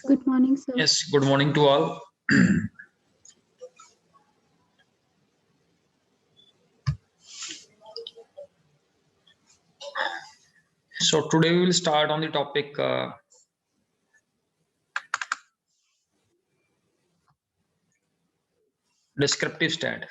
Good morning, sir. Yes, good morning to all. So today we will start on the topic descriptive stat.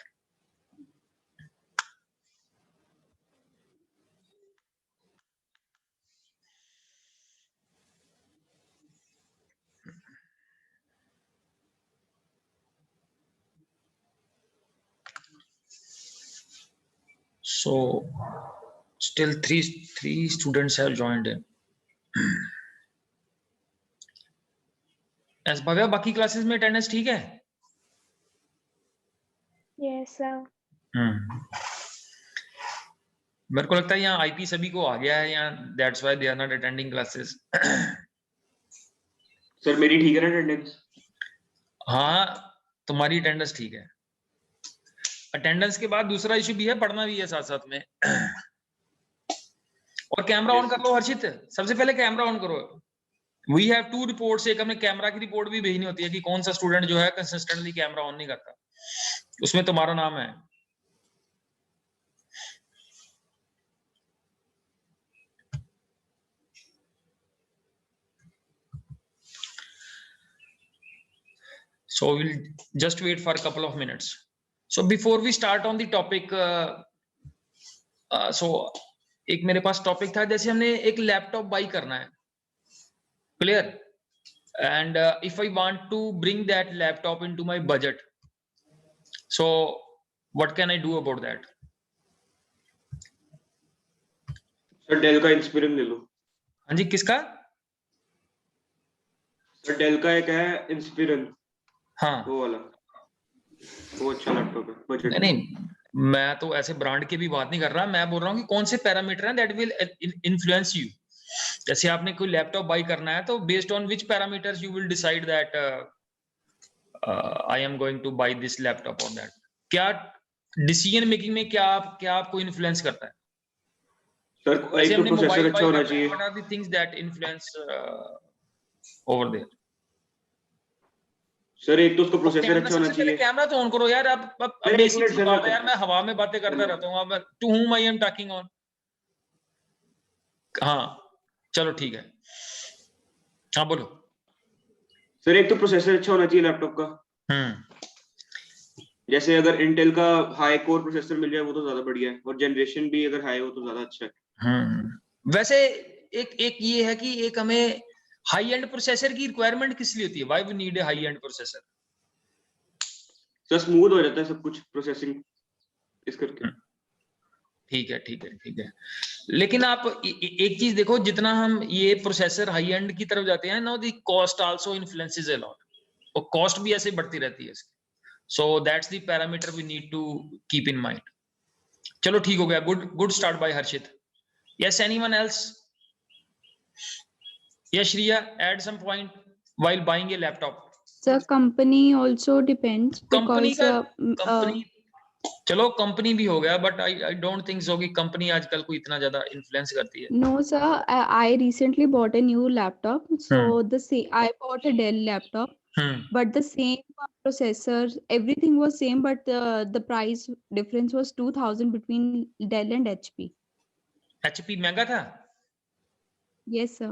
So still three students have joined in. As Bhavya बाकी classes में attendance ठीक है? Yes, sir. मेरे को लगता है यहाँ IP सभी को आ गया है यहाँ, that's why they are not attending classes. Sir मेरी ठीक है ना अटेंडेंस? हाँ तुम्हारी अटेंडेंस ठीक है. अटेंडेंस के बाद दूसरा इशू भी है, पढ़ना भी है साथ साथ में. और कैमरा ऑन कर लो हर्षित, सबसे पहले कैमरा ऑन करो. We have 2 reports. एक हमने कैमरा की रिपोर्ट भी भेजनी होती है कि कौन सा स्टूडेंट जो है कंसिस्टेंटली कैमरा ऑन नहीं करता, उसमें तुम्हारा नाम है. So we'll just wait for a couple of minutes. So before we start on the topic, so एक मेरे पास टॉपिक था, जैसे हमने एक लैपटॉप बाई करना है, clear, and if I want to bring that laptop into my budget, so what can I do about that? Sir Dell का Inspiron ले लो. हाँ जी, किसका? सर डेल का एक है इंस्पिरन. हाँ वो वाला, वो अच्छा लैपटॉप है बजट. नहीं, मैं तो ऐसे ब्रांड की भी बात नहीं कर रहा, मैं बोल रहा हूँ कि कौन से पैरामीटर हैं दैट विल इन्फ्लुएंस यू. जैसे आपने कोई लैपटॉप बाई करना है तो based on which parameters you will decide that I am going two by this laptop on that. क्या डिसीजन मेकिंग में क्या आपको इन्फ्लुएंस करता है? सर एक तो प्रोसेसर अच्छा होना चाहिए. What are the things that influence over there? Sir एक तो उसका प्रोसेसर अच्छा होना चाहिए. कैमरा तो ऑन करो यार. अब बेसिक सी बात है यार, मैं हवा में बातें करता रहता हूँ. अब to whom I am talking on? हाँ चलो ठीक है, हाँ बोलो. सर एक तो प्रोसेसर अच्छा होना चाहिए लैपटॉप का. जैसे अगर इंटेल का हाई कोर प्रोसेसर मिल जाए वो तो ज्यादा बढ़िया है, और जनरेशन भी अगर हाई हो तो ज्यादा अच्छा है. वैसे एक ये है कि एक हमें हाई एंड प्रोसेसर की रिक्वायरमेंट किस लिए होती है? Why we need a high end processor? Sir smooth हो जाता है सब कुछ प्रोसेसिंग इस करके. ठीक है. लेकिन आप एक चीज देखो, जितना हम ये प्रोसेसर हाई एंड की तरफ जाते हैं, now the cost also influences a lot, और कॉस्ट भी ऐसे बढ़ती रहती है इसकी. So that's the parameter we need to keep in mind. चलो ठीक हो गया. Good start by Harshit. Yes, anyone else? Yes, Shriya, add some point while buying a laptop. Sir, company also depends company because का company, चलो company भी हो गया, but I don't think so कि कंपनी आजकल को इतना ज्यादा इन्फ्लुएंस करती है. no, sir. I recently bought a new laptop. So I bought a Dell laptop, but the same processor, everything was same, but the price difference was 2000 between Dell and HP. HP महंगा था? Yes, sir.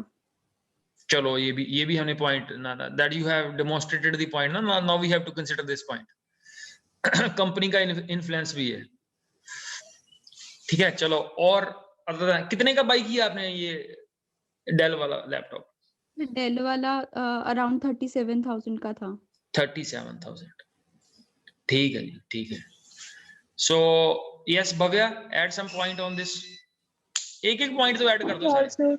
चलो ये भी हमने point ना, that you have demonstrated the point ना. Now we have to consider this point. Company का influence भी है. ठीक है चलो. और कितने का बाई किया आपने ये डेल वाला लैपटॉप? डेल वाला अराउंड 37,000 का था. 37,000. ठीक है. So yes Bhavya, add some point on this. एक पॉइंट तो ऐड कर दो सारे.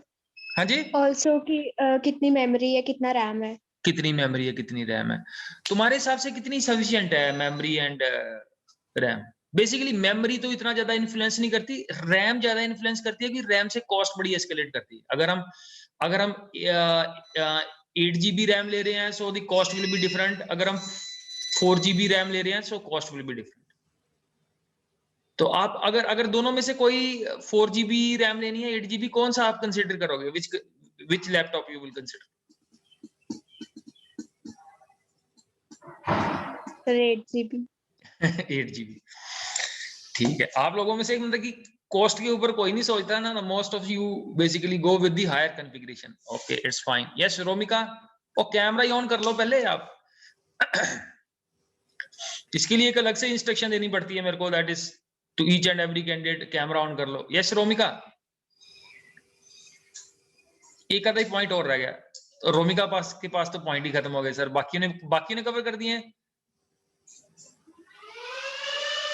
हाँ जी, ऑल्सो कि कितनी मेमोरी है, कितना रैम है, कितनी मेमोरी है, कितनी रैम है, तुम्हारे हिसाब से कितनी सफिशिएंट है memory and RAM? Basically memory तो इतना ज्यादा इन्फ्लुएंस नहीं करती, रैम ज्यादा इन्फ्लुएंस करती है कि रैम से कॉस्ट बड़ी एस्केलेट करती है। अगर हम 8 GB रैम ले रहे हैं so the cost will be different, अगर हम 4 GB रैम ले रहे हैं so cost will be different. तो आप अगर दोनों में से कोई 4 GB रैम लेनी है, 8 GB, कौन सा आप कंसिडर करोगे? Which laptop you will consider? 8 GB। 8 GB, ठीक है। आप लोगों में से मतलब कि कॉस्ट के ऊपर कोई नहीं सोचता ना, most of you basically go with the higher configuration. Okay, it's fine. Yes Romika, और कैमरा ही ऑन कर लो पहले आप। इसके लिए एक अलग से इंस्ट्रक्शन देनी पड़ती है मेरे को, that is to each and every candidate, camera on कर लो। यस रोमिका, एक आधा ही पॉइंट और रह गया। तो रोमिका के पास तो पॉइंट ही खत्म हो गए सर, बाकी ने कवर कर दिए हैं।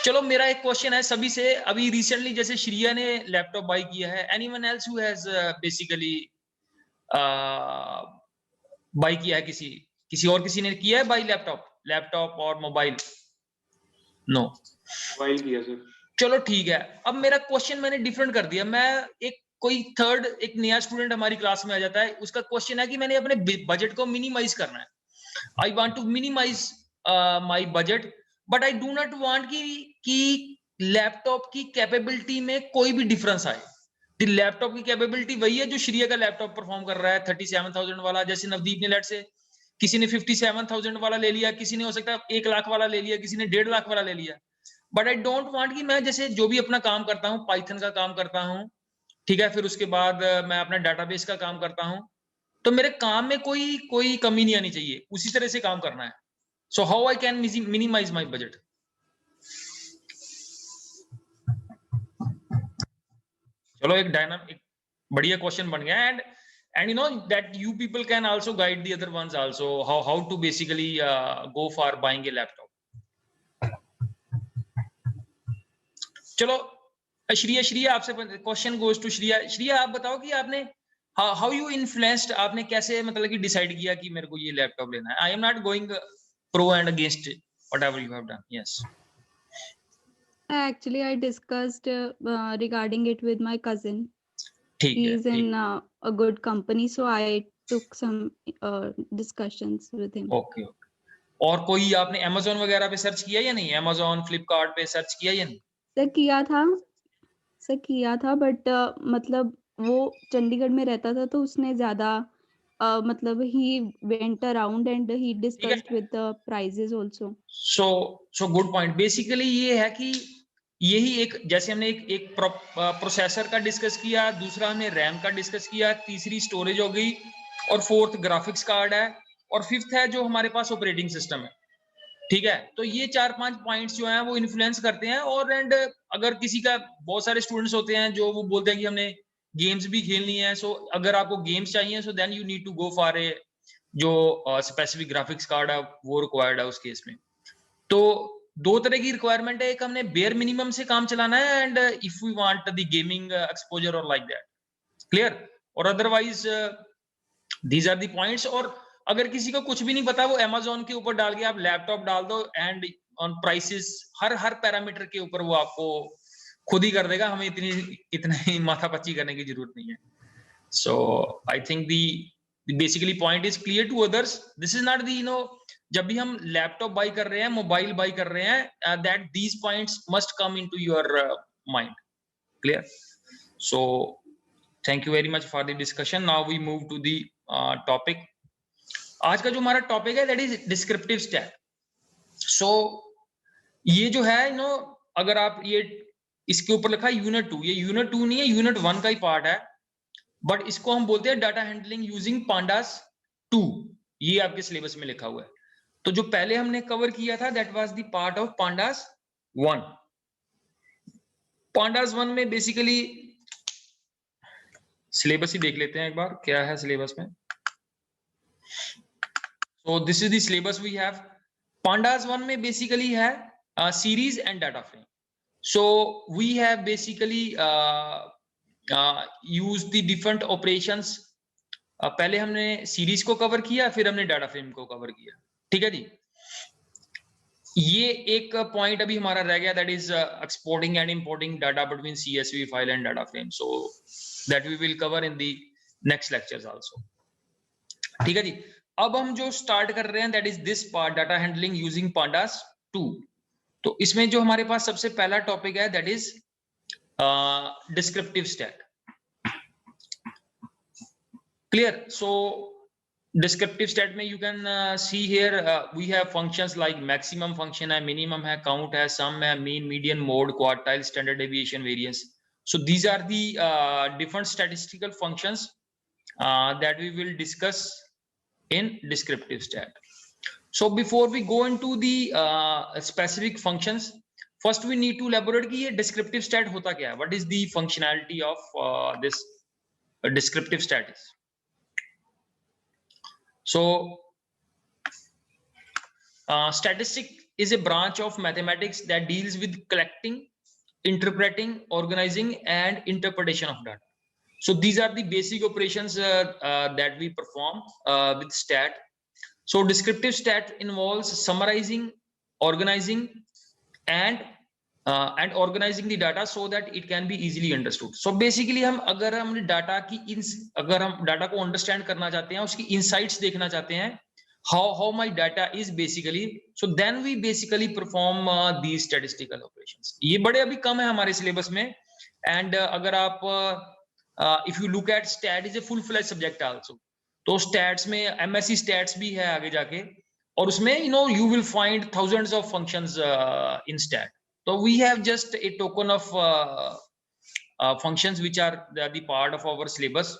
चलो मेरा एक क्वेश्चन है सभी से, अभी रिसेंटली जैसे श्रिया ने लैपटॉप बाय किया है, anyone else who has basically bye किया है, किसी ने किया है बाय लैपटॉप और मोबाइल? नो, मोबाइल किया सर। चलो ठीक है। अब मेरा क्वेश्चन मैंने डिफरेंट कर दिया। मैं एक नया स्टूडेंट हमारी क्लास में आ जाता है, उसका क्वेश्चन है कि मैंने अपने बजट को मिनिमाइज करना है, I want to minimise my budget, but I do not want कि लैपटॉप की कैपेबिलिटी में कोई भी डिफरेंस आए। लैपटॉप की कैपेबिलिटी वही है जो श्रिया का लैपटॉप परफॉर्म कर रहा है 37,000 वाला। जैसे नवदीप ने लेट से किसी ने 57,000 वाला ले लिया, किसी ने हो सकता है 1 लाख वाला ले लिया, किसी ने 1.5 लाख वाला ले लिया। बट आई डोंट वांट कि मैं जैसे जो भी अपना काम करता हूँ, पाइथन का काम करता हूँ, ठीक है, फिर उसके बाद मैं अपना डाटाबेस का काम करता हूँ, तो मेरे काम में कोई कमी नहीं आनी चाहिए, उसी तरह से काम करना है। So how I can minimise my budget? चलो एक बढ़िया क्वेश्चन बन गया। And you know that you people can also guide the other ones also how to basically go for buying a laptop. चलो श्रिया आपसे क्वेश्चन गोज टू श्रिया, आप बताओ कि आपने हाउ यू इन्फ्लुएंस्ड, आपने कैसे मतलब कि डिसाइड किया कि मेरे को ये लैपटॉप लेना है? I am not going pro and against whatever you have done. Yes, Actually, I discussed regarding it with my cousin. ठीक है, He's in a good company, so I took some discussions with him. Okay. और कोई आपने Amazon वगैरह पे search किया या नहीं? Amazon, Flipkart पे सर्च किया या नहीं? सर किया था बट मतलब वो चंडीगढ़ में रहता था, तो उसने ज्यादा मतलब he went around and he discussed with the prices also. So good point. Basically ये है कि यही एक, जैसे हमने एक प्रोसेसर का डिस्कस किया, दूसरा हमने रैम का डिस्कस किया, तीसरी स्टोरेज हो गई, और फोर्थ ग्राफिक्स कार्ड है, और फिफ्थ है जो हमारे पास ऑपरेटिंग सिस्टम है। ठीक है, तो ये 4-5 पॉइंट्स जो हैं वो इन्फ्लुएंस करते हैं। और एंड अगर किसी का, बहुत सारे स्टूडेंट्स होते हैं जो वो बोलते हैं कि हमने गेम्स भी खेलनी है, सो अगर आपको गेम्स चाहिए so then you need to go for a जो स्पेसिफिक ग्राफिक्स कार्ड है वो रिक्वायर्ड है उस केस में। तो दो तरह की रिक्वायरमेंट है, एक हमने बेयर मिनिमम से काम चलाना है, and if we want the gaming exposure और लाइक दैट, क्लियर। और otherwise these are the points. और अगर किसी को कुछ भी नहीं पता, वो Amazon के ऊपर डाल के आप लैपटॉप डाल दो, and on prices her parameter के ऊपर वो आपको खुद ही कर देगा, हमें इतनी माथापच्ची करने की जरूरत नहीं है। So I think the basically point is clear to others. This is not the जब भी हम लैपटॉप बाई कर रहे हैं, मोबाइल बाई कर रहे हैं, that these points must come into your mind, clear. So thank you very much for the discussion. Now we move to the topic. आज का जो हमारा टॉपिक है that is descriptive stat. So ये जो है अगर आप ये इसके ऊपर लिखा है यूनिट 2, ये यूनिट 2 नहीं है, यूनिट 1 का ही पार्ट है, बट इसको हम बोलते हैं डाटा हैंडलिंग यूजिंग पांडास 2। ये आपके सिलेबस में लिखा हुआ है। तो जो पहले हमने कवर किया था that was the part of pandas 1। Pandas 1 में बेसिकली सिलेबस ही देख लेते हैं एक बार, क्या है सिलेबस में। So this is the syllabus we have. Pandas 1 में basically है series and data frame. So we have basically used the different operations पहले हमने सीरीज को कवर किया, फिर हमने डाटा फ्रेम को कवर किया, ठीक है जी। ये एक पॉइंट अभी हमारा रह गया, that is exporting and importing data between CSV file and data frame, so that we will cover in the next lectures also, ठीक है जी। अब हम जो स्टार्ट कर रहे हैं that is this part, data handling using pandas 2। तो इसमें जो हमारे पास सबसे पहला टॉपिक है that is descriptive stat, clear. So descriptive stat में you can see here we have functions like maximum function है, minimum है, count है, sum है, mean, median, mode, quartile, standard deviation, variance. So these are the different statistical functions that we will discuss in descriptive stat. So before we go into the specific functions, first we need to elaborate कि ये descriptive stat होता क्या है, what is the functionality of this descriptive stat is. So statistic is a branch of mathematics that deals with collecting, interpreting, organizing and interpretation of data. So these are the basic operations that we perform with stat. So descriptive stat involves summarizing, organizing and organizing the data so that it can be easily understood. So basically अगर हम data की अगर हम data को understand करना चाहते हैं, उसकी इनसाइट्स देखना चाहते हैं, how my data is basically, so then we basically perform these statistical operations. ये बड़े अभी कम है हमारे सिलेबस में, and अगर आप if you look at stat is a full fledged subject also, तो stats में MSc stats भी है आगे जाके, और उसमें you will find thousands of functions in stat. So we have just a token of functions which are the part of our syllabus,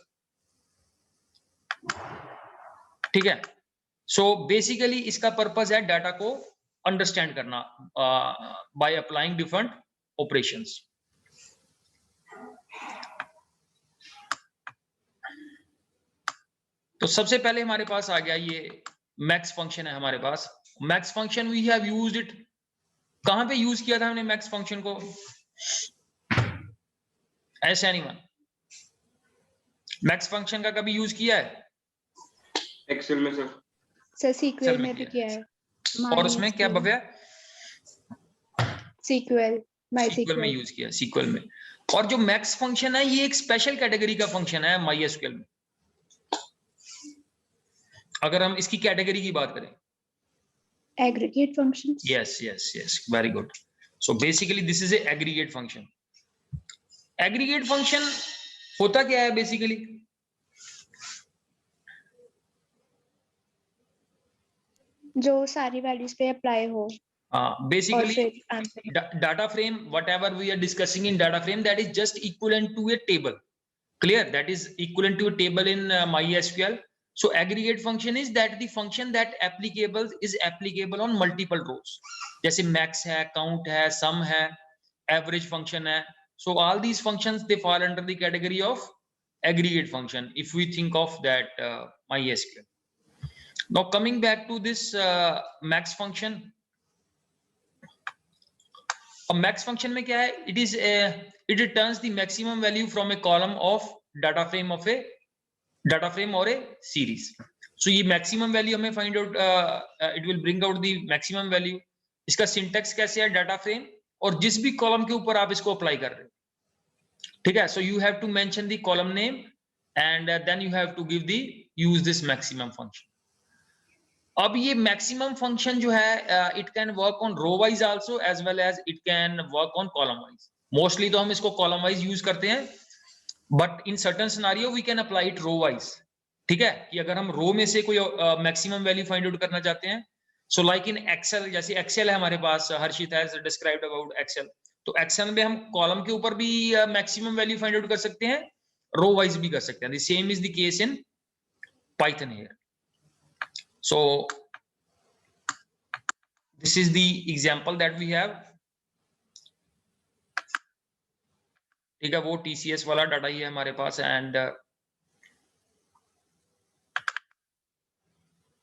ठीक है। So basically इसका पर्पस है डाटा को अंडरस्टैंड करना by applying different operations. तो सबसे पहले हमारे पास आ गया ये मैक्स फंक्शन है हमारे पास। Max function we have used it, कहां पे यूज किया था हमने मैक्स फंक्शन को? ऐसा नहीं मान मैक्स फंक्शन का कभी यूज किया है? एक्सेल में सर सीक्वल में भी किया है। और उसमें क्या भव्या? सीक्वल, माई सीक्वल में यूज किया, सीक्वल में। और जो मैक्स फंक्शन है ये एक स्पेशल कैटेगरी का फंक्शन है MySQL में। अगर हम इसकी कैटेगरी की बात करें, aggregate functions. Yes, very good. So basically this is a aggregate function. Aggregate function होता क्या है basically? जो सारी वैल्यूज पे अप्लाई हो। Basically data frame, whatever we are discussing in data frame, that is just equivalent to a table. Clear? That is equivalent to a table in MySQL. So aggregate function is that the function that is applicable on multiple rows. जैसे max है, count है, sum है, average function है. So all these functions they fall under the category of aggregate function if we think of that MySQL. Now coming back to this max function. A max function में क्या है? It returns the maximum value from a column of data frame of a data frame or a series. So ये maximum value हमें find out, it will bring out the maximum value. इसका syntax कैसे है? data frame और जिस भी column के ऊपर आप इसको apply कर रहे हो, ठीक है? So you have to mention the column name and then you have to use this maximum function. अब ये maximum function जो है it can work on row wise also as well as it can work on column wise. Mostly तो हम इसको column wise use करते हैं, but in certain scenario we can apply it row wise. ठीक है कि अगर हम रो में से कोई मैक्सिमम वैल्यू फाइंड आउट करना चाहते हैं, सो लाइक इन एक्सेल, जैसे एक्सेल है हमारे पास, हर्षित हैज डिस्क्राइब्ड अबाउट एक्सेल, तो एक्सेल में हम कॉलम के ऊपर भी मैक्सिमम वैल्यू फाइंड आउट कर सकते हैं, रो वाइज भी कर सकते हैं. The same is the case in Python here. So this is the example that we have. ठीक है, वो TCS वाला डाटा ही है हमारे पास एंड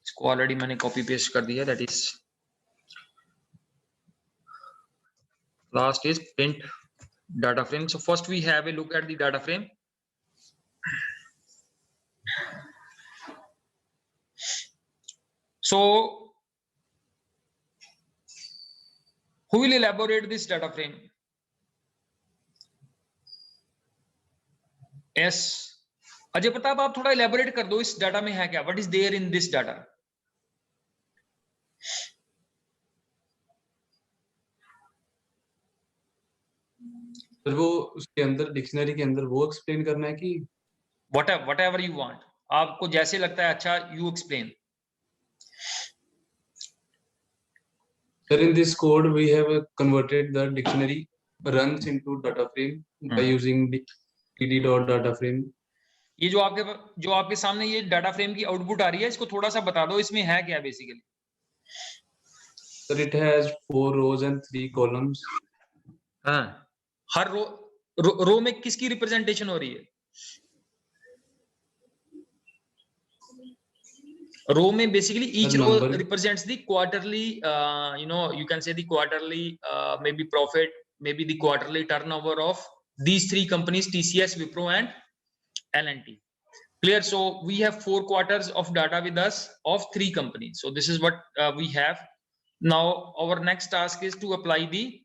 इसको ऑलरेडी मैंने कॉपी पेस्ट कर दिया. That is last is print data frame. So first we have a look at the data frame. So who will elaborate this data frame? Yes, Ajay Pratap, आप थोड़ा elaborate कर दो, इस डाटा में है क्या? What is there in this data? Sir वो उसके अंदर डिक्शनरी के अंदर वो एक्सप्लेन करना है कि whatever you want, आपको जैसे लगता है अच्छा, you explain. Sir, in this code we have converted the dictionary runs into data frame by using td.data-frame. ये जो आपके सामने ये डाटा फ्रेम की आउटपुट आ रही है, इसको थोड़ा सा बता दो, इसमें है क्या basically? Sir, it has 4 rows and 3 columns. हाँ, हर रो में किसकी रिप्रेजेंटेशन हो रही है? रो में basically each row represents the quarterly, you can say the quarterly, maybe profit, maybe the quarterly turnover of these three companies, TCS, Wipro and L&T. Clear? So we have 4 quarters of data with us of 3 companies. So this is what we have. Now our next task is to apply the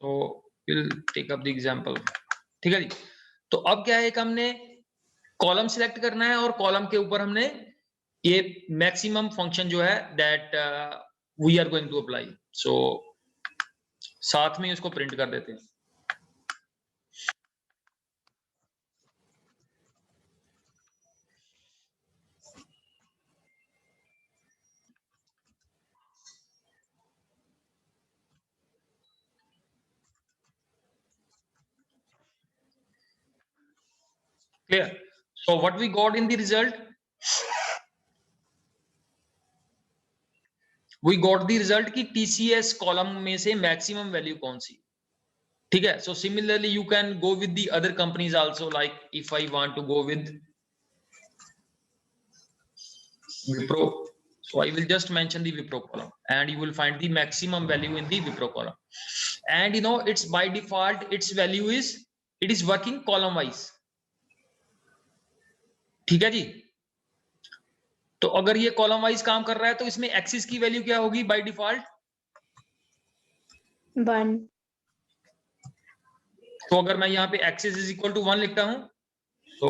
so we'll take up the example. ठीक है जी? तो अब क्या है, एक हमने column select करना है और कॉलम के ऊपर हमने ये मैक्सिमम फंक्शन जो है that we are going to apply. So साथ में उसको प्रिंट कर देते हैं. Clear? So what we got in the result? We got the result कि TCS कॉलम में से मैक्सिमम वैल्यू कौन सी. ठीक है? So similarly you can go with the other companies also, like if I want to go with Wipro, so I will just mention the Wipro column and you will find the maximum value in the Wipro column. And you know, it's by default its value is, it is working column wise. ठीक है जी? तो अगर ये column wise काम कर रहा है तो इसमें एक्सिस की वैल्यू क्या होगी बाय डिफॉल्ट? 1. तो अगर मैं यहाँ पे एक्सिस इज इक्वल टू 1 लिखता हूं तो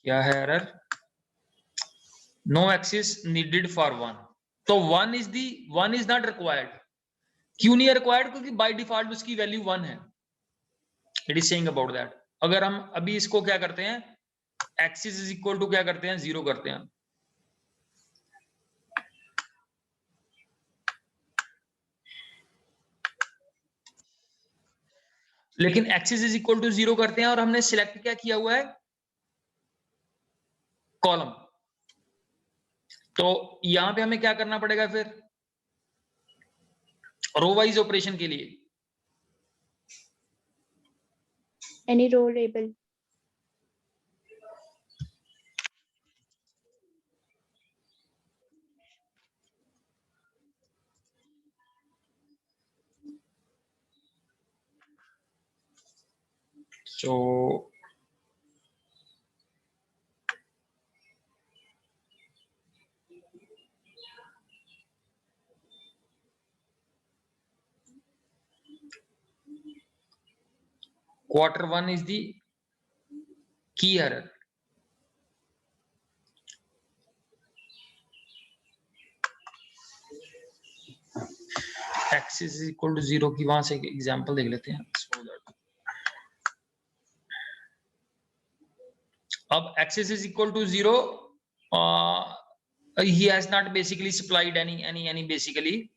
क्या है error? No axis needed for 1. तो 1 इज नॉट रिक्वायर्ड. क्यों नहीं है रिक्वायर्ड? क्योंकि बाय डिफॉल्ट उसकी वैल्यू 1 है. It is saying about that. अगर हम अभी इसको क्या करते हैं, एक्सिस इज इक्वल टू क्या करते हैं, 0 करते हैं. लेकिन एक्सिस इज इक्वल टू 0 करते हैं और हमने सिलेक्ट क्या किया हुआ है, कॉलम. तो यहां पे हमें क्या करना पड़ेगा फिर रो वाइज ऑपरेशन के लिए? Any row label. So Q1 is the key error. X is equal to 0 की वहां से एग्जांपल देख लेते हैं. अब axis is equal to 0, he has not basically supplied any basically.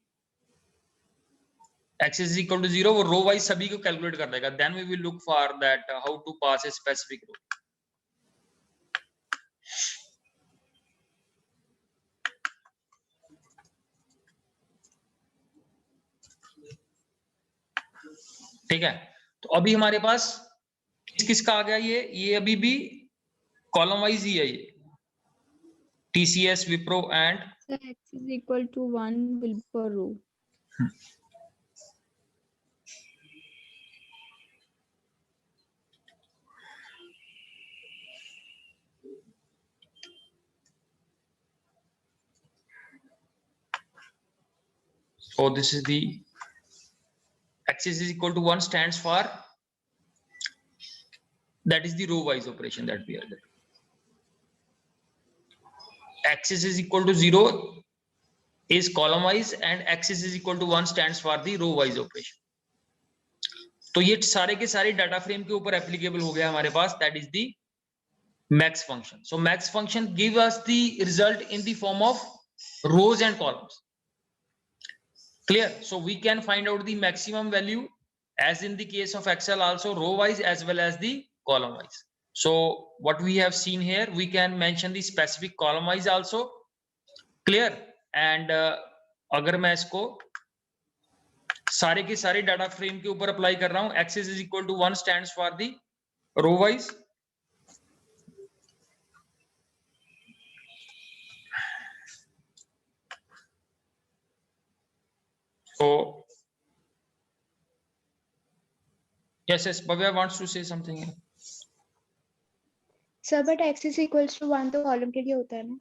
Axis is equal to 0, वो रो वाइज सभी को कैलकुलेट कर देगा. Then we will look for that how to pass a specific row. ठीक है? तो अभी हमारे पास किसका आ गया, ये अभी भी कॉलम वाइज ही है. ये TCS, Wipro and The x is equal to 1 will be for row. So this is the axis is equal to 1 stands for, that is the row wise operation that we are doing. Axis is equal to 0 is column wise and axis is equal to 1 stands for the row wise operation. तो ये सारे के सारे data frame के ऊपर applicable हो गया हमारे पास, that is the max function. So max function give us the result in the form of rows and columns. Clear? So we can find out the maximum value as in the case of Excel also, row wise as well as the column wise. So what we have seen here, we can mention the specific column wise also. Clear? And अगर मैं इसको सारे के सारे data frame के ऊपर apply कर रहा हूं, axis is equal to 1 stands for the row wise. So yes, Bhavya wants to say something here. Sir, but x is equals to 1 तो कॉलम के लिए होता है ना?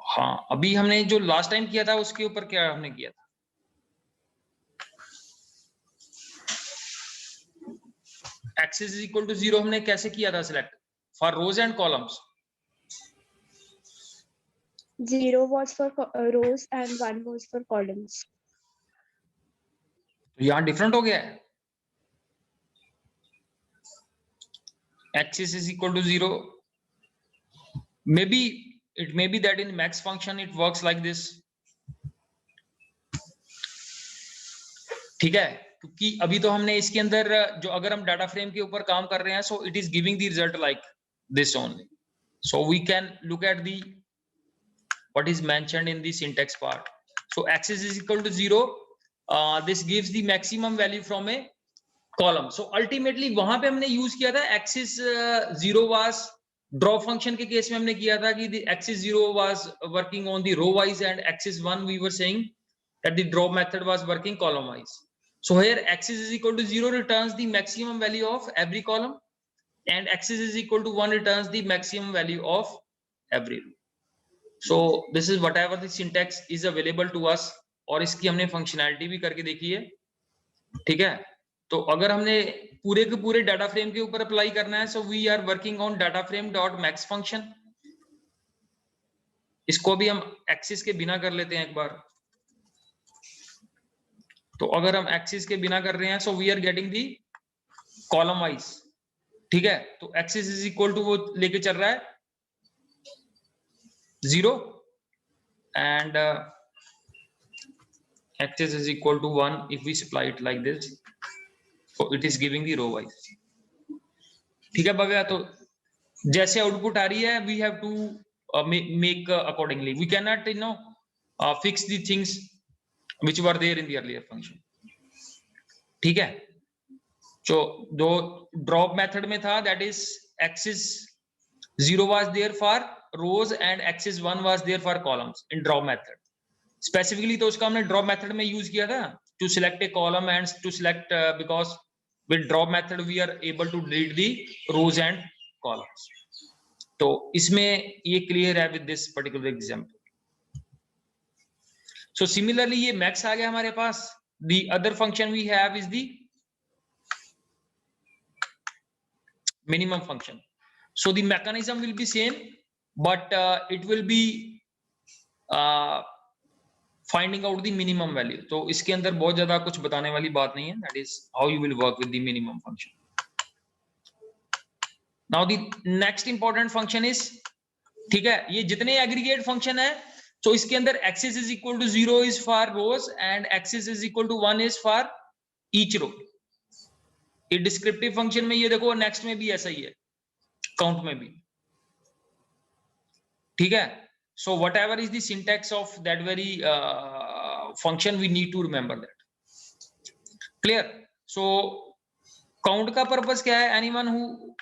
हाँ, अभी हमने जो लास्ट टाइम किया था उसके ऊपर क्या हमने किया था? एक्सिस इज इक्वल टू 0 हमने कैसे किया था select for rows and columns? 0 was for rows and 1 was for columns. तो यहाँ डिफरेंट हो गया है. Axis is equal to 0. Maybe it may be that in max function it works like this. ठीक है, क्योंकि अभी तो हमने इसके अंदर जो अगर हम डाटा फ्रेम के ऊपर काम कर रहे हैं, so it is giving the result like this only. So we can look at the what is mentioned in the syntax part. So axis is equal to 0. This gives the maximum value from a column. So ultimately वहां पे हमने use किया था axis 0 was drop function के case में हमने किया था कि the axis 0 was working on the row wise and axis 1 we were saying that the drop method was working column wise. So here axis is equal to 0 returns the maximum value of every column and axis is equal to 1 returns the maximum value of every row. So this is whatever the syntax is available to us और इसकी हमने functionality भी करके देखी है. ठीक है, तो अगर हमने पूरे के पूरे डाटा फ्रेम के ऊपर अप्लाई करना है, so we are working on data frame dot max function. इसको भी हम एक्सिस के बिना कर लेते हैं एक बार. तो अगर हम एक्सिस के बिना कर रहे हैं, so we are getting the column wise. ठीक है, तो एक्सिस इज इक्वल टू वो लेके चल रहा है 0 and axis is equal to 1 if we supply it like this. So it is giving the row wise. ठीक है भव्या, तो जैसे आउटपुट आ रही है we have to make accordingly. We cannot fix the things which were there in the earlier function. ठीक है, so जो drop method में था, that is axis 0 was there for rows and axis 1 was there for columns in drop method. Specifically तो उसका हमने drop method में use किया था to select a column and to select because with drop method we are able to delete the rows and columns. तो इसमें ये clear है with this particular example. So similarly ये max आ गया हमारे पास. The other function we have is the minimum function. So the mechanism will be same, but it will be finding out the minimum value. तो इसके अंदर बहुत ज्यादा कुछ बताने वाली बात नहीं है. That is how you will work with the minimum function. Now the next important function is, ठीक है, ये जितने aggregate function है, तो इसके अंदर axis is equal to 0 is for rows and axis is equal to 1 is for each row. ये descriptive function में ये देखो, next में भी ऐसा ही है, count में भी. ठीक है, so whatever is the syntax of that very function we need to remember that. Clear? So count का purpose क्या है? Anyone who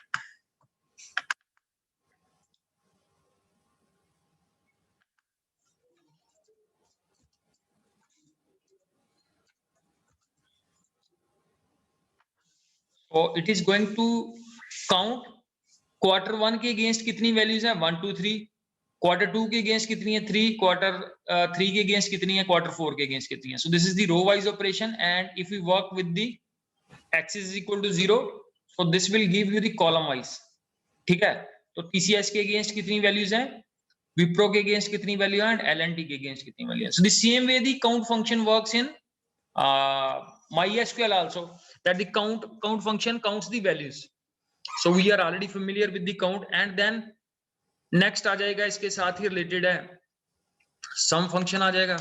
और it is going to count quarter 1 के अगेंस्ट कितनी वैल्यूज है 1 2 3, क्वार्टर 2 के अगेंस्ट कितनी है 3, क्वार्टर 3 के अगेंस्ट कितनी है, क्वार्टर 4 के अगेंस्ट कितनी है. So this is the row wise operation and if we work with the axis is equal to 0 so this will give you the column wise. ठीक है, तो टीसीएस के अगेंस्ट कितनी वैल्यूज हैं, विप्रो के अगेंस्ट कितनी वैल्यू है, एंड एलएनटी के अगेंस्ट कितनी वैल्यू है. So the same way the count function works in MySQL also, that the count function counts the values. So we are already familiar with the count. And then next आ जाएगा इसके साथ ही related है sum function आ जाएगा.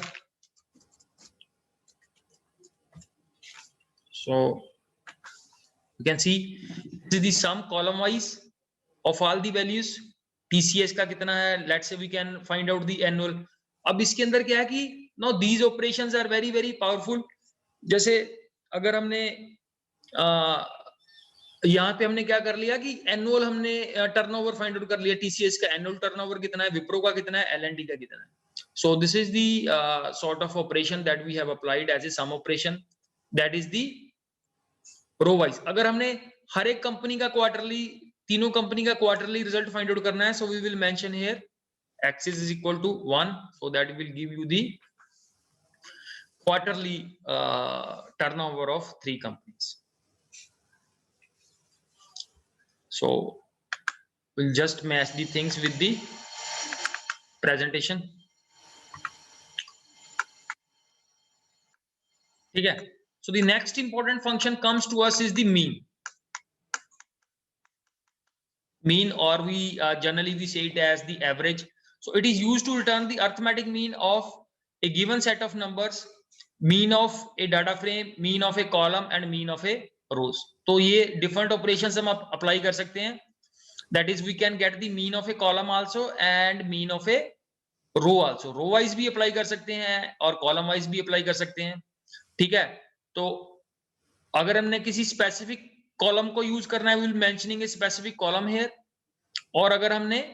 So you can see this is the sum column wise of all the values. TCS का कितना है, let's say we can find out the annual. अब इसके अंदर क्या है कि now these operations are very very powerful. जैसे अगर हमने यहाँ पे हमने क्या कर लिया कि एनुअल हमने टर्नओवर फाइंड आउट कर लिया, टीसीएस का एनुअल टर्नओवर कितना है, विप्रो का कितना है, एलएनटी का कितना है. So this is the sort of operation that we have applied as a sum operation, that is the row wise. अगर हमने हर एक कंपनी का क्वार्टरली, तीनों कंपनी का क्वार्टरली रिजल्ट फाइंड आउट करना है, so we will mention here axis is equal to 1, so that will give you the quarterly turnover of 3 companies. So we'll just match the things with the presentation. ठीक है, so the next important function comes to us is the mean. Mean, or we generally we say it as the average. So it is used to return the arithmetic mean of a given set of numbers, mean of a data frame, mean of a column and mean of a rows. तो ये different operations हम apply कर सकते हैं. That is, we can get the mean of a column also and mean of a row also. Row wise भी apply कर सकते हैं और column wise भी apply कर सकते हैं. ठीक है, तो अगर हमने किसी specific column को use करना है, we will mentioning a specific column here. और अगर हमने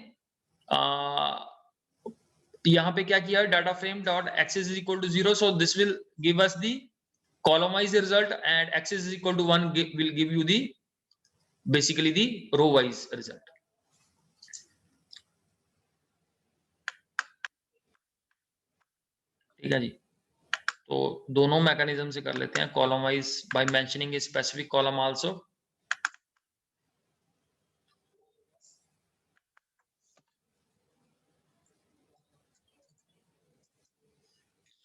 यहाँ पे क्या किया, data frame dot axis is equal to 0, so this will give us the column wise result and axis is equal to 1 will give you the basically the row wise result. ठीक है जी, तो दोनों मैकेनिज्म से कर लेते हैं, column wise by mentioning a specific column also.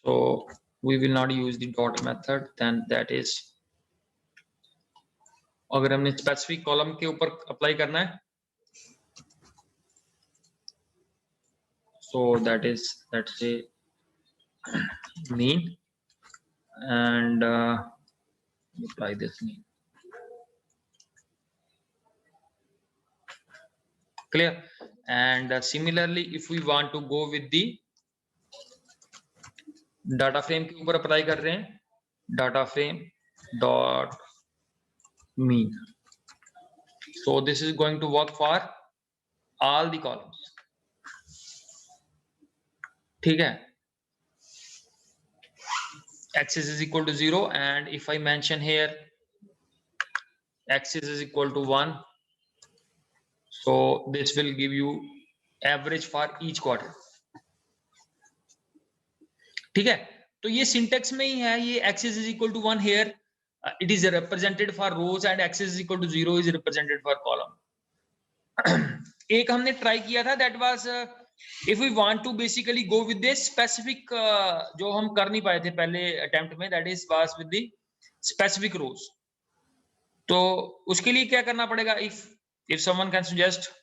So we will not use the dot method, then that is, अगर हमने स्पेसिफिक कॉलम के ऊपर अप्लाई करना है, so that is, let's say mean and apply this mean. Clear? And similarly if we want to go with the data frame के ऊपर apply कर रहे हैं, data frame dot mean, so this is going to work for all the columns. ठीक है, axis is equal to 0 and if I mention here axis is equal to 1, so this will give you average for each quarter. ठीक है, तो ये syntax में ही है, ये axis is equal to 1 here it is represented for rows and axis is equal to 0 is represented for column. एक हमने ट्राई किया था, that was if we want to basically go with this specific जो हम कर नहीं पाए थे पहले अटेम्प्ट में, that is was with the specific rows. तो उसके लिए क्या करना पड़ेगा, if someone can suggest.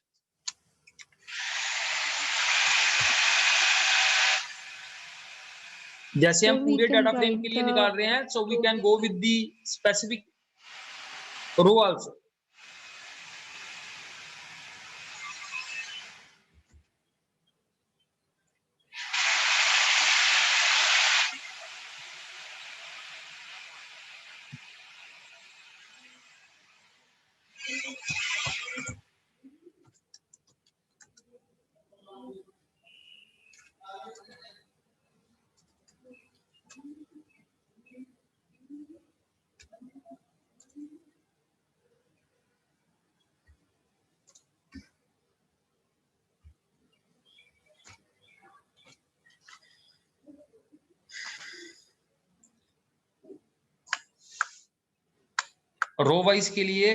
जैसे हम पूरे डाटा फ्रेम के लिए निकाल रहे हैं, so we can go with the specific row also. Row wise के लिए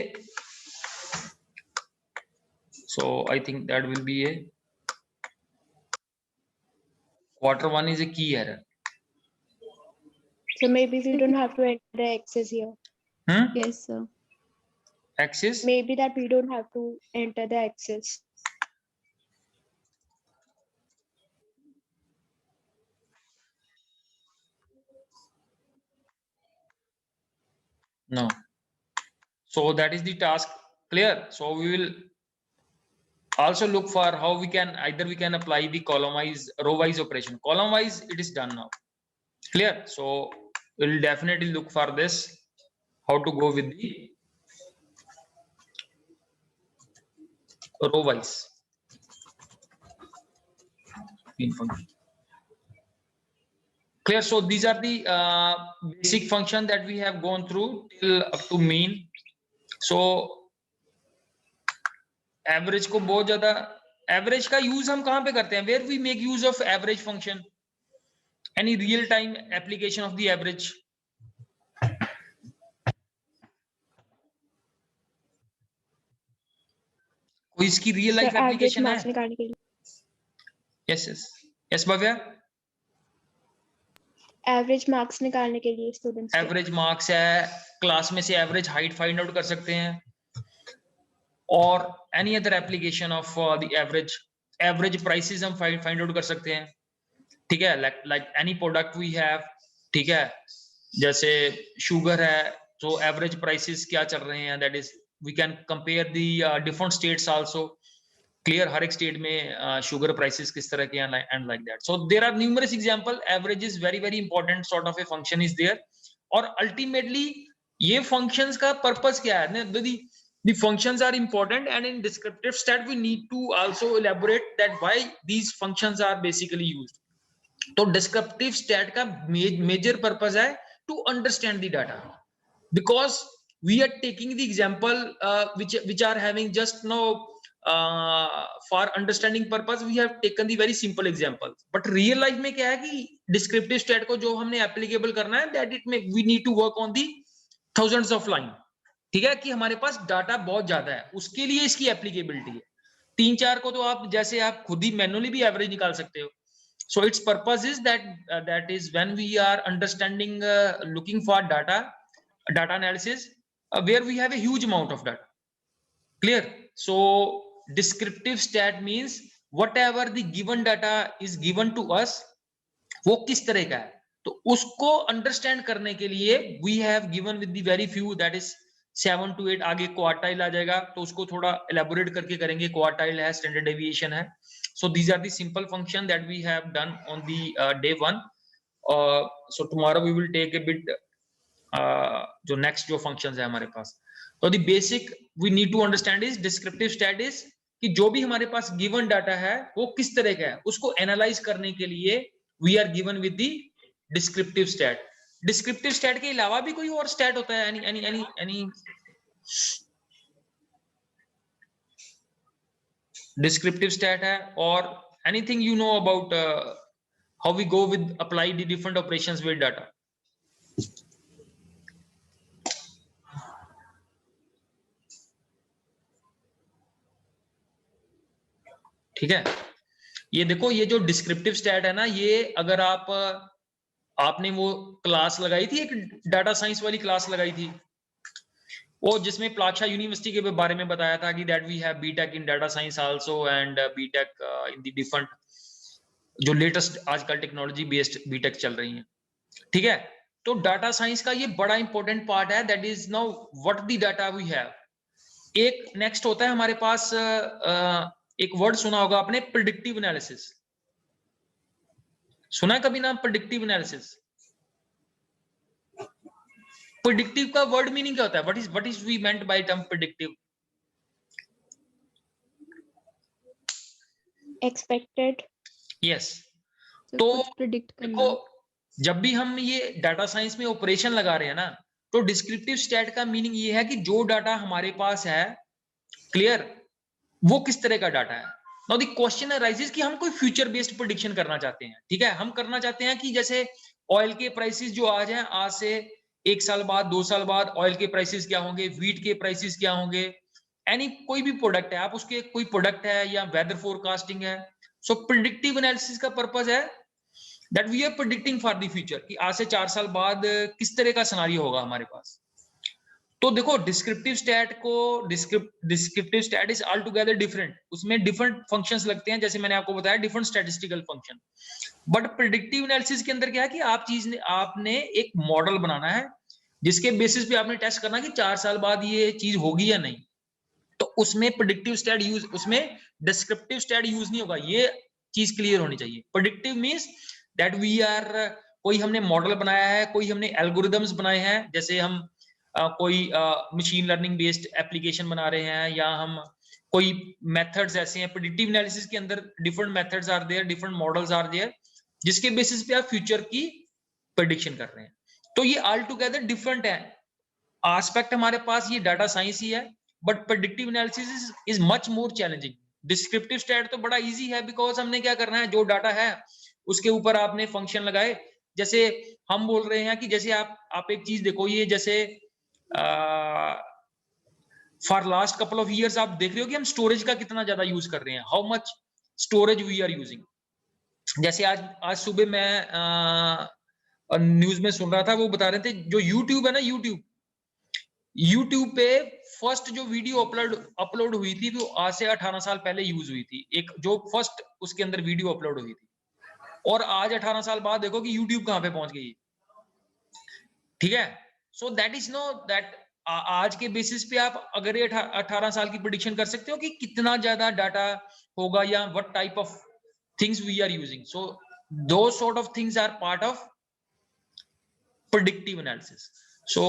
so I think that will be a Q1 is a key error. So maybe we don't have to enter the axis here. Yes, sir. Axis? Maybe that we don't have to enter the axis. No. So that is the task. Clear? So we will also look for how we can either we can apply the column wise, row wise operation. Column wise it is done now. Clear? So we'll definitely look for this, how to go with the row wise function. Clear? So these are the basic function that we have gone through till up to mean. So average को बहुत ज्यादा, average का use हम कहां पे करते हैं? Where we make use of average function, any real time application of the average? कोई इसकी रियल लाइफ एप्लीकेशन है? Yes yes yes Bhavya. Average marks निकालने के लिए स्टूडेंट्स एवरेज मार्क्स है, क्लास में से एवरेज हाइट फाइंड आउट कर सकते हैं, और any other application of the average prices हम फाइंड आउट कर सकते हैं। ठीक है, like any product we have, ठीक है, जैसे शुगर है तो एवरेज प्राइसेस क्या चल रहे हैं, that is we can compare the different states also. Clear? हर एक स्टेट में शुगर प्राइसेस किस तरह के हैं and like that. So there are numerous example. Average is very very important sort of a function is there, और ultimately ये functions का पर्पस क्या है? The functions are important, and in descriptive stat we need to also elaborate that why these functions are basically used. तो descriptive stat का major purpose है to understand the data, because we are taking the example which are having just now for understanding purpose we have taken the very simple example, but real life में क्या है कि descriptive stat को जो हमने applicable करना है, that it may we need to work on the thousands of line। ठीक है, कि हमारे पास डाटा बहुत ज्यादा है, उसके लिए इसकी एप्लीकेबिलिटी है। 3-4 को तो आप जैसे आप खुद ही मैन्युअली भी एवरेज निकाल सकते हो। So its purpose is that is when we are understanding looking for data analysis where we have a huge amount of data. Clear? So descriptive stat means whatever the given data is given to us, वो किस तरह का है, तो उसको understand करने के लिए we have given with the very few, that is 7 to 8। आगे क्वार्टाइल आ जाएगा तो उसको थोड़ा एलेबोरेट करके करेंगे। क्वार्टाइल है, स्टैंडर्ड डेविएशन है। So these are the simple function that we have done on the day 1। So tomorrow we will take a bit जो नेक्स्ट जो फंक्शंस है हमारे पास। तो the basic we need to understand is descriptive stat is कि जो भी हमारे पास गिवन डाटा है वो किस तरह का है, उसको एनालाइज करने के लिए we are given with the descriptive stat. Descriptive stat के अलावा भी कोई और स्टैट होता है? एनी डिस्क्रिप्टिव स्टैट है, और anything you know about how we go with apply the different operations with data? ठीक है, ये देखो, ये जो डिस्क्रिप्टिव स्टैट है ना, ये अगर आपने वो क्लास लगाई थी, एक डाटा साइंस वाली क्लास लगाई थी, वो जिसमें प्लाक्षा यूनिवर्सिटी के बारे में बताया था कि that we have B Tech in data science also and B Tech in the different जो लेटेस्ट आजकल टेक्नोलॉजी बेस्ड बीटेक चल रही हैं। ठीक है, तो डाटा साइंस का ये बड़ा इंपॉर्टेंट पार्ट है, that is now what the data we have. एक नेक्स्ट होता है हमारे पास, एक वर्ड सुना होगा आपने, प्रेडिक्टिव एनालिसिस। सुना है कभी नाम प्रेडिक्टिव एनालिसिस? प्रेडिक्टिव का वर्ड मीनिंग क्या होता है? What is we meant by term predictive? Expected. Yes. तो देखो, जब भी हम ये डाटा साइंस में ऑपरेशन लगा रहे हैं ना, तो डिस्क्रिप्टिव स्टैट का मीनिंग ये है कि जो डाटा हमारे पास है, क्लियर, वो किस तरह का डाटा है। नाउ द क्वेश्चन अराइजेस कि हम कोई फ्यूचर बेस्ड प्रेडिक्शन करना चाहते हैं। ठीक है, हम करना चाहते हैं कि जैसे ऑयल के प्राइसेस जो आज हैं, आज से 1 साल बाद 2 साल बाद ऑयल के प्राइसेस क्या होंगे, व्हीट के प्राइसेस क्या होंगे, एनी कोई भी प्रोडक्ट है, आप उसके कोई प्रोडक्ट है या वेदर फोरकास्टिंग है। सो प्रेडिक्टिव एनालिसिस का पर्पस है that we are predicting for the future कि आज से 4 साल बाद किस तरह का सिनेरियो होगा हमारे पास। तो देखो descriptive stat is all together different, उसमें डिफरेंट फंक्शंस लगते हैं, जैसे मैंने आपको बताया different statistical function. But predictive analysis के अंदर क्या है कि आपने एक मॉडल बनाना है जिसके बेसिस पे आपने टेस्ट करना कि 4 साल बाद ये चीज होगी या नहीं। तो उसमें प्रेडिक्टिव स्टैट यूज, उसमें डिस्क्रिप्टिव स्टैट यूज नहीं होगा, ये चीज क्लियर होनी चाहिए। Predictive means that we are, कोई हमने मॉडल बनाया है, कोई हमने एल्गोरिदम्स बनाए हैं, जैसे हम कोई मशीन लर्निंग बेस्ड एप्लीकेशन बना रहे हैं, या हम कोई मेथड्स ऐसे हैं प्रेडिक्टिव एनालिसिस के अंदर, different methods are there, different models are there, जिसके बेसिस पे आप फ्यूचर की प्रेडिक्शन कर रहे हैं। तो ये ऑल टुगेदर डिफरेंट है एस्पेक्ट, हमारे पास ये डाटा साइंस ही है, but predictive analysis is much more challenging. Descriptive stat तो बड़ा इजी है, बिकॉज हमने क्या करना है, जो डाटा है उसके ऊपर आपने फंक्शन लगाए। जैसे हम बोल रहे हैं कि जैसे आप एक चीज देखो, ये जैसे for last couple of years आप देख रहे हो कि हम स्टोरेज का कितना ज्यादा यूज कर रहे हैं, how much storage we are using. जैसे आज सुबह मैं न्यूज में सुन रहा था, वो बता रहे थे जो यूट्यूब है ना, यूट्यूब पे फर्स्ट जो वीडियो अपलोड हुई थी वो आज से 18 साल पहले यूज हुई थी, एक जो फर्स्ट उसके अंदर वीडियो अपलोड हुई थी। और आज 18 साल बाद देखो कि यूट्यूब कहां पे पहुंच गई, ठीक है। So that is know that आज के बेसिस पे आप अगर ये 18 साल की प्रेडिक्शन कर सकते हो कि कितना ज्यादा डाटा होगा या what type of things we are using. So दो sort of things are part of predictive analysis. So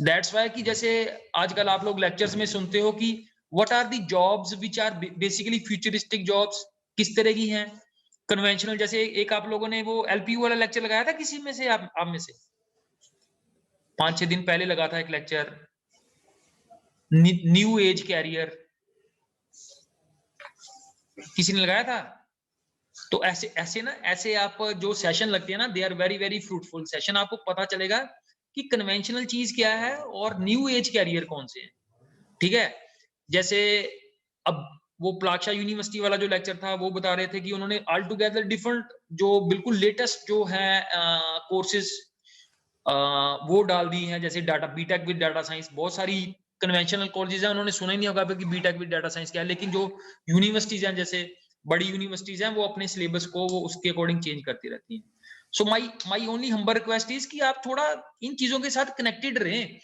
that's why कि जैसे आजकल आप लोग लेक्चर्स में सुनते हो कि what are the jobs which are basically futuristic jobs, किस तरह की हैं, कन्वेंशनल। जैसे एक आप लोगों ने वो एलपीयू वाला लेक्चर लगाया था किसी में से, आप में से 5-6 दिन पहले लगा था एक लेक्चर, न्यू एज कैरियर, किसी ने लगाया था। तो ऐसे आप जो सेशन लगते हैं ना, they are very very fruitful session. आपको पता चलेगा कि कन्वेंशनल चीज क्या है और न्यू एज कैरियर कौन से हैं, ठीक है। जैसे अब वो प्लाक्षा यूनिवर्सिटी वाला जो लेक्चर था, वो बता रहे थे कि उन्होंने ऑल टुगेदर डिफरेंट जो बिल्कुल लेटेस्ट जो है कोर्सेज वो डाल दी हैं, जैसे data B Tech with data science. बहुत सारी कन्वेंशनल कॉलेजेस हैं, उन्होंने सुना ही नहीं होगा कि बीटेक विद डाटा साइंस क्या है, लेकिन जो यूनिवर्सिटीज हैं, जैसे बड़ी यूनिवर्सिटीज हैं, वो अपने सिलेबस को वो उसके अकॉर्डिंग चेंज करती रहती हैं। So my only humble request is कि आप थोड़ा इन चीजों के साथ कनेक्टेड रहें।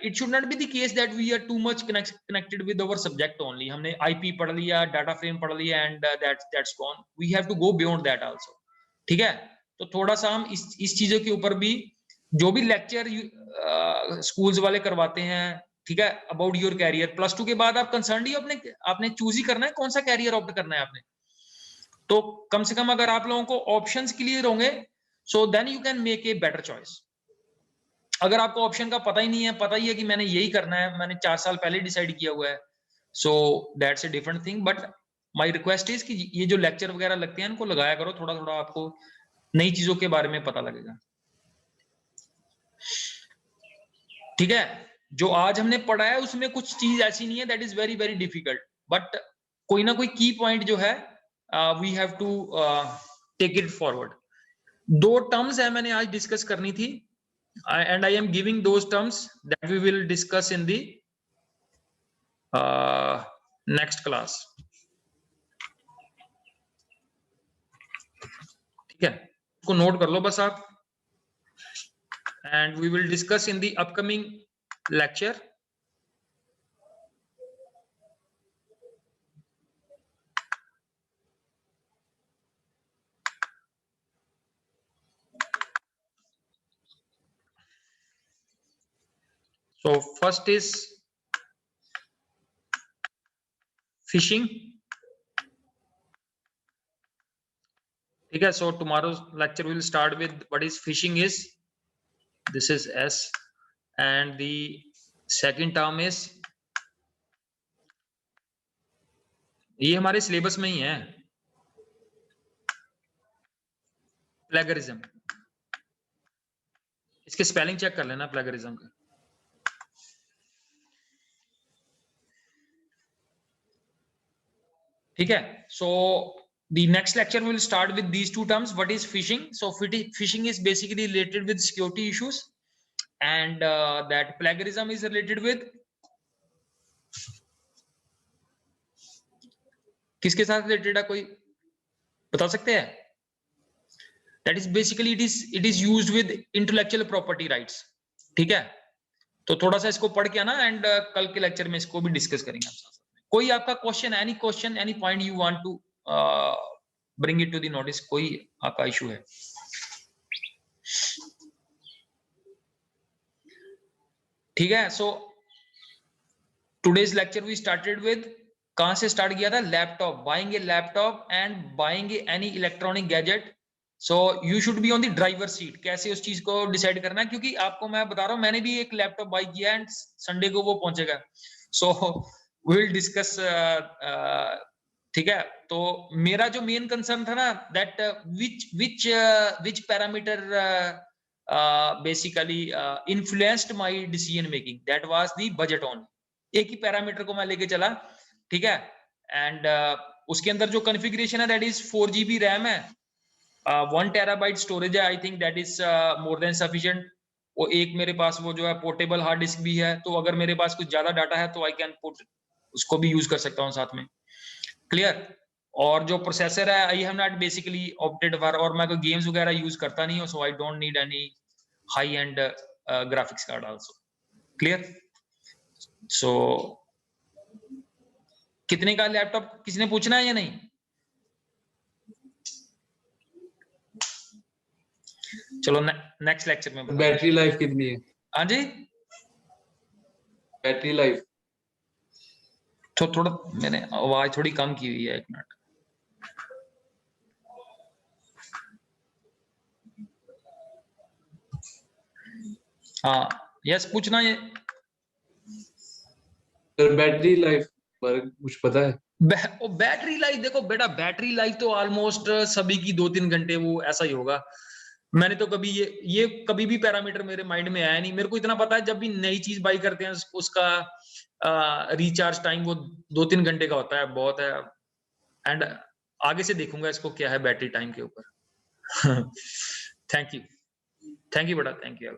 It should not be the case that we are too much connected with our subject only. हमने आईपी पढ़ लिया, डाटा फ्रेम पढ़ लिया and that's gone. We have to go beyond that also, ठीक है। तो थोड़ा सा हम इस चीजों के ऊपर भी, जो भी लेक्चर स्कूल्स वाले करवाते हैं, ठीक है, अबाउट योर कैरियर, +2 के बाद आप कंसर्न ही आपने चूज ही करना है कौन सा कैरियर ऑप्ट करना है आपने। तो कम से कम अगर आप लोगों को ऑप्शंस क्लियर होंगे, so then you can make a better choice. अगर आपको ऑप्शन का पता ही नहीं है, पता ही है कि मैंने यही करना है, मैंने 4 साल पहले डिसाइड किया हुआ है, so that's a different thing. But my request is कि ये जो लेक्चर वगैरह लगते हैं इनको लगाया करो, थोड़ा थोड़ा आपको नई चीजों के बारे में पता लगेगा, ठीक है। जो आज हमने पढ़ा है उसमें कुछ चीज ऐसी नहीं है that is very very difficult, but कोई ना कोई की पॉइंट जो है we have to take it forward. 2 terms है मैंने आज डिस्कस करनी थी, and I am giving those terms that we will discuss in the next class, ठीक है। इसको नोट कर लो बस आप, and we will discuss in the upcoming lecture. So first is fishing, ठीक है। So tomorrow's lecture will start with what is fishing is, this is S, and the second term is, ये हमारे syllabus में ही है, plagiarism, इसके spelling check कर लेना प्लेगरिज्म का। ठीक है, सो the next lecture will start with these two terms. What is phishing? So phishing is basically related with security issues, and that plagiarism is related with किसके साथ रिलेटेड है, कोई बता सकते हैं? That is basically it is used with intellectual property rights. ठीक है, तो थोड़ा सा इसको पढ़ के आना, एंड कल के लेक्चर में इसको भी डिस्कस करेंगे हम साथ में। कोई आपका question, any point you want to bring it to the notice, कोई आपका इशू है? ठीक है, सो today's lecture we started with, कहां से स्टार्ट किया था? Laptop, buying a laptop and buying any electronic gadget. So you should be on the driver seat. कैसे उस चीज को डिसाइड करना है, क्योंकि आपको मैं बता रहा हूं, मैंने भी एक लैपटॉप बाई किया एंड संडे को वो पहुंचेगा। So we will discuss. ठीक है, तो मेरा जो मेन कंसर्न था ना, that which parameter basically influenced my decision making, that was the budget only. एक ही पैरामीटर को मैं लेके चला, ठीक है, एंड उसके अंदर जो कॉन्फ़िगरेशन है दैट इज 4 GB रैम है, 1 TB स्टोरेज है, I think that is more than sufficient. वो एक मेरे पास वो जो है पोर्टेबल हार्ड डिस्क भी है, तो अगर मेरे पास कुछ ज्यादा डाटा है तो आई कैन पुट, उसको भी यूज कर सकता हूँ साथ में। क्लियर? और जो प्रोसेसर है, I have not basically opted for, और मैं कोई गेम्स वगैरह यूज करता नहीं हूं, so I don't need any high end graphics card also. Clear? So कितने का लैपटॉप किसी ने पूछना है या नहीं? चलो नेक्स्ट लेक्चर में। बैटरी लाइफ कितनी है? हाँ जी, बैटरी लाइफ तो थोड़ा मैंने आवाज थोड़ी कम की हुई है, 1 मिनट। हाँ यस, पूछना ये। बैटरी लाइफ पर कुछ पता है? बैटरी लाइफ देखो बेटा, बैटरी लाइफ तो ऑलमोस्ट सभी की 2-3 घंटे वो ऐसा ही होगा। मैंने तो कभी ये कभी भी पैरामीटर मेरे माइंड में आया नहीं। मेरे को इतना पता है, जब भी नई चीज बाई करते हैं उसका रिचार्ज टाइम वो 2-3 घंटे का होता है, बहुत है। एंड आगे से देखूंगा इसको क्या है बैटरी टाइम के ऊपर। थैंक यू बेटा, थैंक यू।